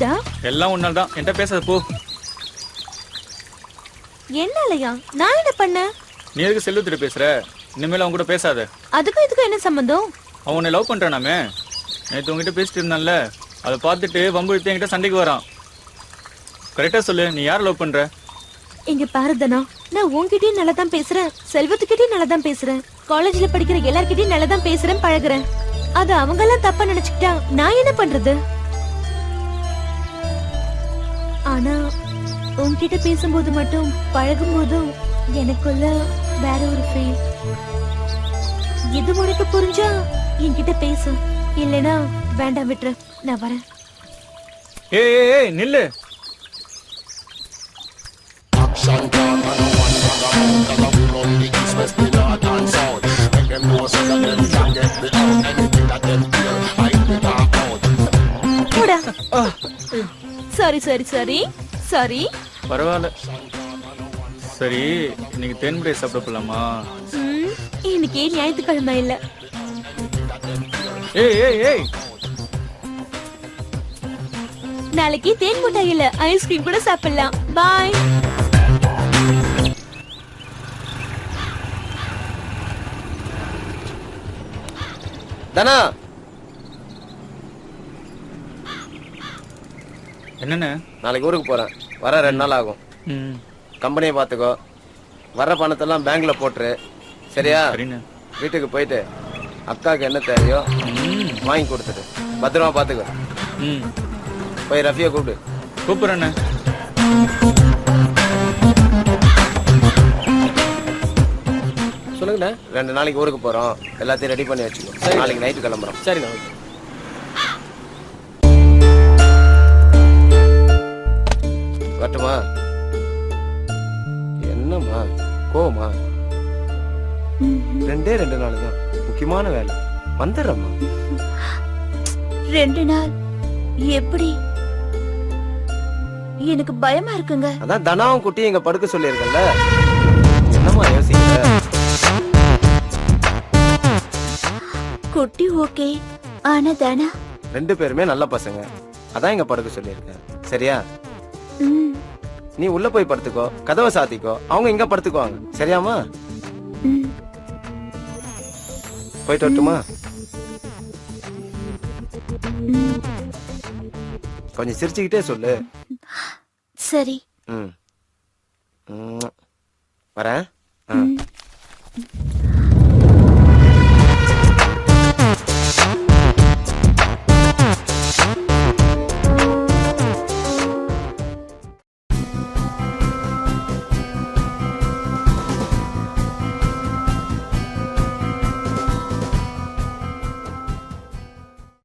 என்னாச்சுடா? எல்லாம் உன்னால தான். என்கிட்ட பேசாத போ. என்னாலயா? நான் என்ன பண்ண? நீ எதுக்கு செல்வத்திட்ட பேசுற? இனிமேல் அவன் கூட பேசாத. அதுக்கும் இதுக்கும் என்ன சம்பந்தம்? அவன் உன்னை லவ் பண்றானாமே. நேற்று உங்ககிட்ட பேசிட்டு இருந்தான்ல, அதை பார்த்துட்டு வம்பு எடுத்து என்கிட்ட சண்டைக்கு வரான். கரெக்டா சொல்லு, நீ யாரை லவ் பண்ற? இங்க பாருதனா, நான் உன்கிட்டயும் நல்லா தான் பேசுறேன், செல்வத்துக்கிட்டயும் நல்லா தான் பேசுறேன், காலேஜ்ல படிக்கிற எல்லார்கிட்டயும் நல்லா தான் பேசுறேன், பழகுறேன். அது அவங்க எல்லாம் தப்பா நினைச்சுக்கிட்டா நான் என்ன பண்றது? ஆனா உன்கிட்ட பேசும்போது மட்டும் பழகும் போதும் எனக்குள்ள வேற ஒரு ஃபீல். இது உனக்கு புரிஞ்சா என்கிட்ட பேசு, இல்லனா வேண்டாம் விட்டுரு, நான் வரேன். ஏய் நில்லு. Sorry sorry sorry sorry. பரவாயில்ல. சரி, இன்னைக்கு தேன்முறை சாப்பிட போலாமா? இன்னைக்கு ஞாயிற்றுக்கிழமை இல்ல. ஏய் ஏய் ஏய், நாளைக்கு தேன் மிட்டாய் இல்ல, ஐஸ்கிரீம் கூட சாப்பிடலாம். பாய். தனா, என்னண்ணே? நாளைக்கு ஊருக்கு போறேன். வர 2 நாள் ஆகும். கம்பெனியை பார்த்துக்கோ. வர பணத்தெல்லாம் பேங்க்ல போட்டுரு, சரியா? சரிண்ணே. வீட்டுக்கு போயிட்டு அக்காவுக்கு என்ன தேவையோ வாங்கி கொடுத்துட்டு பத்திரமா பார்த்துக்கோ. போய் ரஃபியை கூப்பிடு. கூப்பிடுறேண்ணே. சொல்லுங்கண்ணே. 2 நாளைக்கு ஊருக்கு போறோம், எல்லாத்தையும் ரெடி பண்ணி வச்சுக்கோ. நாளைக்கு நைட்டு கிளம்புறோம். சரிண்ணா. வரட்டுமா? என்னம்மா கோவமா? 2 நாள் தான், முக்கியமான வேலை. வந்துடுறம்மா. 2 நாள் எப்படி? எனக்கு பயமா இருக்குங்க. அதான் தனாவும் குட்டி இங்க படுக்க சொல்லியிருக்கல. என்னம்மா யோசிக்கிற? குட்டி ஓகே, ஆனா தானா 2 பேருமே நல்ல பசங்க. அதான் இங்க படுக்க சொல்லியிருக்கேன், சரியா? நீ உள்ள போய் படுத்துக்கோ, கதவை சாத்திக்கோ, அவங்க இங்க படுத்துக்குவாங்க, சரியாமா? போயிட்டு வரட்டுமா? கொஞ்சம் சிரிச்சுக்கிட்டே சொல்லு. சரி. வரேன்.